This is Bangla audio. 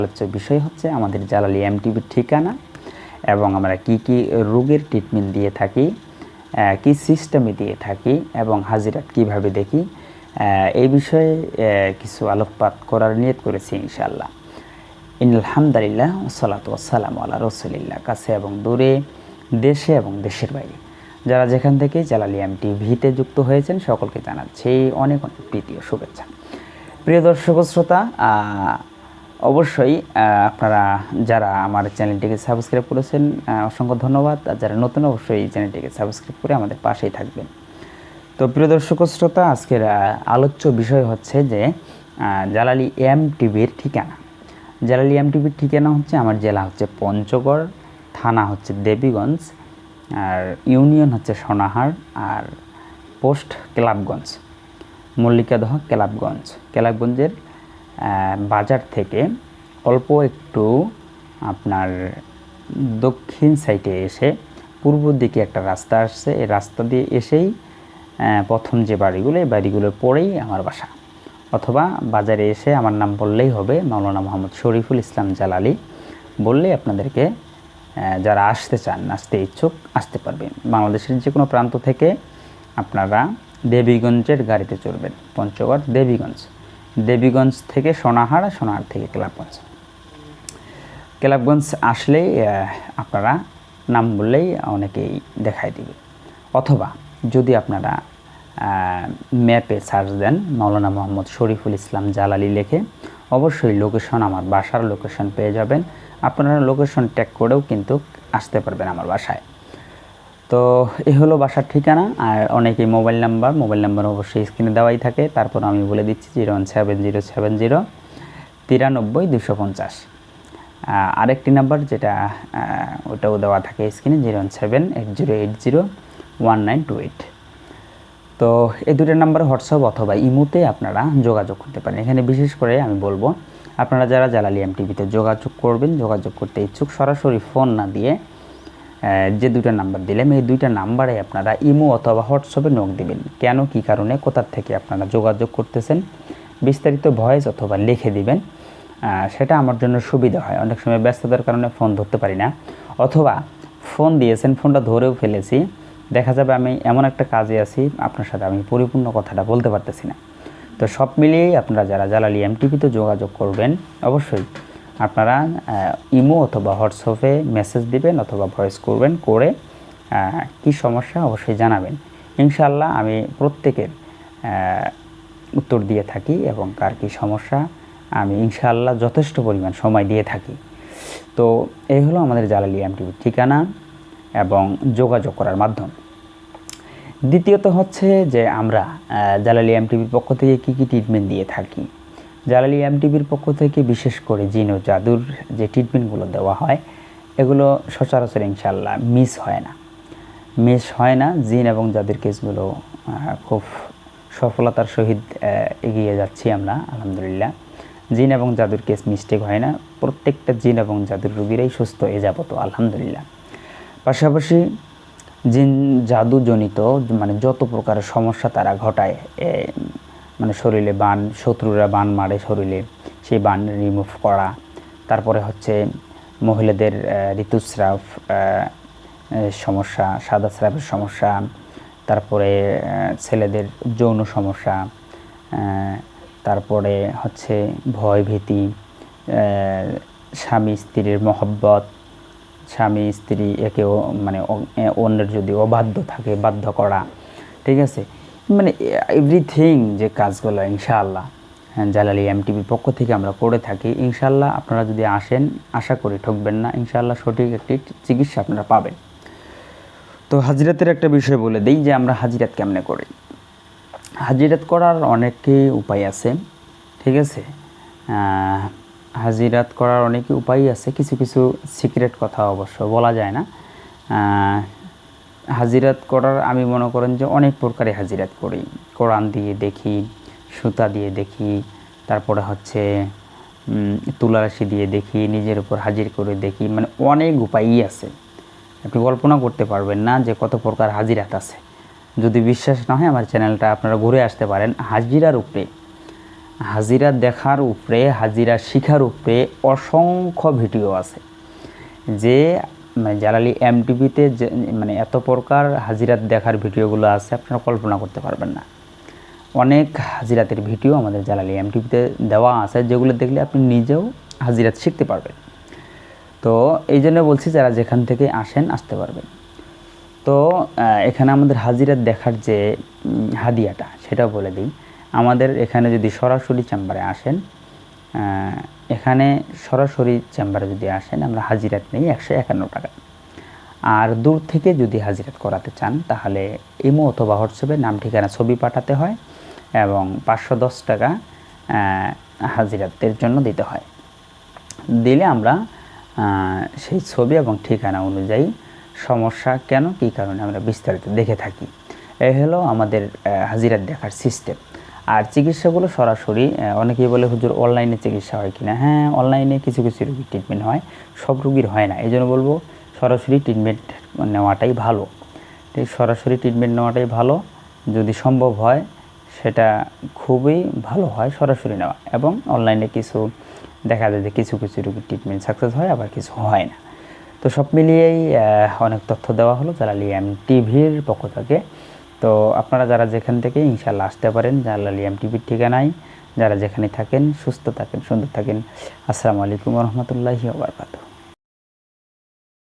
আলোচ্য বিষয় হচ্ছে আমাদের জালালি এমটিভির ঠিকানা এবং আমরা কি কি রোগের ট্রিটমেন্ট দিয়ে থাকি, কি সিস্টেমে দিয়ে থাকি এবং হাজিরাত কিভাবে দেখি, এই বিষয়ে কিছু আলোকপাত করার নিয়ত করেছি ইনশাআল্লাহ। আলহামদুলিল্লাহ ওয়াসসালাতু ওয়াসসালামু আলা রাসূলিল্লাহ। কাছে এবং দূরে, দেশে এবং দেশের বাইরে যারা যেখান থেকে জালালি এমটিভিতে যুক্ত হয়েছেন সকলকে জানাচ্ছি অনেক অনেক প্রীতি ও শুভেচ্ছা। প্রিয় দর্শক শ্রোতা, অবশ্যই আপনারা যারা আমার চ্যানেলটিকে সাবস্ক্রাইব করেছেন অসংখ্য ধন্যবাদ। আর যারা নতুন অবশ্যই এই চ্যানেলটিকে সাবস্ক্রাইব করে আমাদের পাশেই থাকবেন। তো প্রিয় দর্শক শ্রোতা, আজকের আলোচ্য বিষয় হচ্ছে যে জালালি এমটিভির ঠিকানা। জালালি এমটিভির ঠিকানা হচ্ছে, আমার জেলা হচ্ছে পঞ্চগড়, থানা হচ্ছে দেবীগঞ্জ, আর ইউনিয়ন হচ্ছে সোনাহার, আর পোস্ট কেলাবগঞ্জ, মল্লিকাদহ কেলাবগঞ্জের বাজার থেকে অল্প একটু আপনার দক্ষিণ সাইডে এসে পূর্ব দিকে একটা রাস্তা আসছে। এই রাস্তা দিয়ে এসেই প্রথম যে বাড়িগুলো, এই বাড়িগুলোর পরেই আমার বাসা, অথবা বাজারে এসে আমার নাম বললেই হবে, মাওলানা মোহাম্মদ শরীফুল ইসলাম জালালি বললেই আপনাদেরকে যারা আসতে চান, আসতে ইচ্ছুক আসতে পারবেন। বাংলাদেশের যে কোনো প্রান্ত থেকে আপনারা দেবীগঞ্জের গাড়িতে চড়বেন। পঞ্চগড় দেবীগঞ্জ থেকে সোনাহার, সোনাহার থেকে কেলাবগঞ্জ আসলেই আপনারা নাম বললেই অনেকেই দেখাই দিবে। অথবা যদি আপনারা ম্যাপে সার্চ দেন মাওলানা মোহাম্মদ শরীফুল ইসলাম জালালি লিখে, অবশ্যই লোকেশন, আমার বাসার লোকেশন পেয়ে যাবেন। আপনারা লোকেশন ট্যাগ করেও কিন্তু আসতে পারবেন আমার বাসায়। তো এই হলো বাসার ঠিকানা। আর অনেকেই মোবাইল নাম্বার অবশ্যই স্ক্রিনে দেওয়াই থাকে, তারপর আমি বলে দিচ্ছি 01707093250। আরেকটি নাম্বার যেটা ওটাও দেওয়া থাকে স্ক্রিনে, 01780801928। তো এই দুটো নাম্বার হোয়াটসঅ্যাপ অথবা ইমোতে আপনারা যোগাযোগ করতে পারেন। এখানে বিশেষ করে আমি বলবো, আপনারা যারা জালালি এমটিভিতে যোগাযোগ করতে ইচ্ছুক, সরাসরি ফোন না দিয়ে যে দুটো নাম্বার দিলাম, এই দুইটা নাম্বারে আপনারা ইমো অথবা হোয়াটসঅ্যাপে নক দিবেন। কেন, কী কারণে, কোথা থেকে আপনারা যোগাযোগ করতেছেন, বিস্তারিত ভয়েস অথবা লিখে দিবেন। সেটা আমার জন্য সুবিধা হয়। অনেক সময় ব্যস্ততার কারণে ফোন ধরতে পারি না, অথবা ফোন দিয়েছেন, ফোনটা ধরেও ফেলেছি, দেখা যাবে আমি এমন একটা কাজে আছি, আপনার সাথে আমি পরিপূর্ণ কথাটা বলতে পারতেছি না। তো সব মিলিয়েই আপনারা যারা জালালি এমটিভিতে যোগাযোগ করবেন, অবশ্যই আপনারা ইমো অথবা হোয়াটসঅ্যাপে মেসেজ দিবেন অথবা ভয়েস করবেন, করে কি সমস্যা অবশ্যই জানাবেন। ইনশাআল্লাহ আমি প্রত্যেকের উত্তর দিয়ে থাকি এবং কার কী সমস্যা আমি ইনশাআল্লাহ যথেষ্ট পরিমাণ সময় দিয়ে থাকি। তো এই হলো আমাদের জালালি এমটিভির ঠিকানা এবং যোগাযোগ করার মাধ্যম। দ্বিতীয়ত হচ্ছে যে আমরা জালালি এমটিভির পক্ষ থেকে কী কী ট্রিটমেন্ট দিয়ে থাকি। জালালি এমটিভির পক্ষ থেকে বিশেষ করে জিন ও জাদুর যে ট্রিটমেন্টগুলো দেওয়া হয়, এগুলো সচরাচর ইনশাআল্লাহ মিস হয় না। জিন এবং জাদুর কেসগুলো খুব সফলতার সহিত এগিয়ে যাচ্ছি আমরা, আলহামদুলিল্লাহ। জিন এবং জাদুর কেস মিস্টেক হয় না, প্রত্যেকটা জিন এবং জাদুর রোগীরাই সুস্থ হয়ে যাবো তো আলহামদুলিল্লাহ। পাশাপাশি জিন জাদুজনিত মানে যত প্রকারের সমস্যা তারা ঘটায়, মানে শরীরে শত্রুরা বান মারে শরীরে, সেই বান রিমুভ করা, তারপরে হচ্ছে মহিলাদের ঋতুস্রাব সমস্যা, সাদা স্রাবের সমস্যা, তারপরে ছেলেদের যৌন সমস্যা, তারপরে হচ্ছে ভয় ভীতি, স্বামী স্ত্রীর মহব্বত, স্বামী স্ত্রী একেও মানে অন্যের যদি অবাধ্য থাকে বাধ্য করা, ঠিক আছে, মানে এভরিথিং যে কাজগুলো ইনশাআল্লাহ জালালি এমটিভির পক্ষ থেকে আমরা করে থাকি। ইনশাআল্লাহ আপনারা যদি আসেন, আশা করি ঠকবেন না, ইনশাআল্লাহ সঠিক একটি চিকিৎসা আপনারা পাবেন। তো হাজিরাতের একটা বিষয় বলে দিই যে আমরা হাজিরাত কেমনে করি। হাজিরাত করার অনেকই উপায় আছে, ঠিক আছে। হাজিরাত করার অনেকই উপায় আছে, কিছু কিছু সিক্রেট কথা অবশ্য বলা যায় না। হাজিরাত করার আমি মনে করেন যে অনেক প্রকারে হাজিরাত করি। কোরআন দিয়ে দেখি, সুতা দিয়ে দেখি, তারপরে হচ্ছে তুলারাশি দিয়ে দেখি, নিজের উপর হাজির করে দেখি, মানে অনেক উপায়ই আছে। আপনি কল্পনা করতে পারবেন না যে কত প্রকার হাজিরাত আছে। যদি বিশ্বাস না হয় আমার চ্যানেলটা আপনারা ঘুরে আসতে পারেন। হাজিরার উপরে হাজিরা দেখার উপরে, হাজিরা শিখার উপরে অসংখ্য ভিডিও আছে, যে জালালি এমটিভিতে যে এত প্রকার হাজিরাত দেখার ভিডিওগুলো আছে আপনারা কল্পনা করতে পারবেন না। অনেক হাজিরাতের ভিডিও আমাদের জালালি এমটিভিতে দেওয়া আছে, যেগুলো দেখলে আপনি নিজেও হাজিরাত শিখতে পারবেন। তো এই জন্য বলছি যারা যেখান থেকে আসেন আসতে পারবেন। তো এখানে আমাদের হাজিরাত দেখার যে হাদিয়াটা সেটাও বলে দিই। আমাদের এখানে যদি সরাসরি চেম্বারে আসেন, এখানে সরাসরি চেম্বারে যদি আসেন আমরা হাজিরাত নেই 151 টাকা। আর দূর থেকে যদি হাজিরাত করাতে চান তাহলে ইমো অথবা হোয়াটসঅ্যাপে নাম ঠিকানা ছবি পাঠাতে হয় এবং 510 টাকা হাজিরাতের জন্য দিতে হয়। দিলে আমরা সেই ছবি এবং ঠিকানা অনুযায়ী সমস্যা কেন কী কারণে আমরা বিস্তারিত দেখে থাকি। এই হলো আমাদের হাজিরাত দেখার সিস্টেম। আর চিকিৎসাগুলো সরাসরি, অনেকেই বলে হুজুর অনলাইনে চিকিৎসা হয় কিনা। হ্যাঁ, অনলাইনে কিছু কিছু রোগীর ট্রিটমেন্ট হয়, সব রোগীর হয় না। এই জন্য বলবো সরাসরি ট্রিটমেন্ট নেওয়াটাই ভালো। ঠিক, সরাসরি ট্রিটমেন্ট নেওয়াটাই ভালো। যদি সম্ভব হয় সেটা খুবই ভালো হয় সরাসরি নেওয়া। এবং অনলাইনে কিছু দেখা যায় যে কিছু কিছু রোগীর ট্রিটমেন্ট সাকসেস হয়, আবার কিছু হয় না। তো সব মিলিয়েই অনেক তথ্য দেওয়া হলো জালালি এমটিভির পক্ষ থেকে। তো আপনারা যারা যেখান থেকে ইনশাল্লাহ আসতে পারেন জালালি এমটিভির ঠিকানায়। যারা যেখানে থাকেন সুস্থ থাকেন, সুন্দর থাকেন। আসসালামু আলাইকুম ওয়া রাহমাতুল্লাহি ওয়া বারাকাতুহু।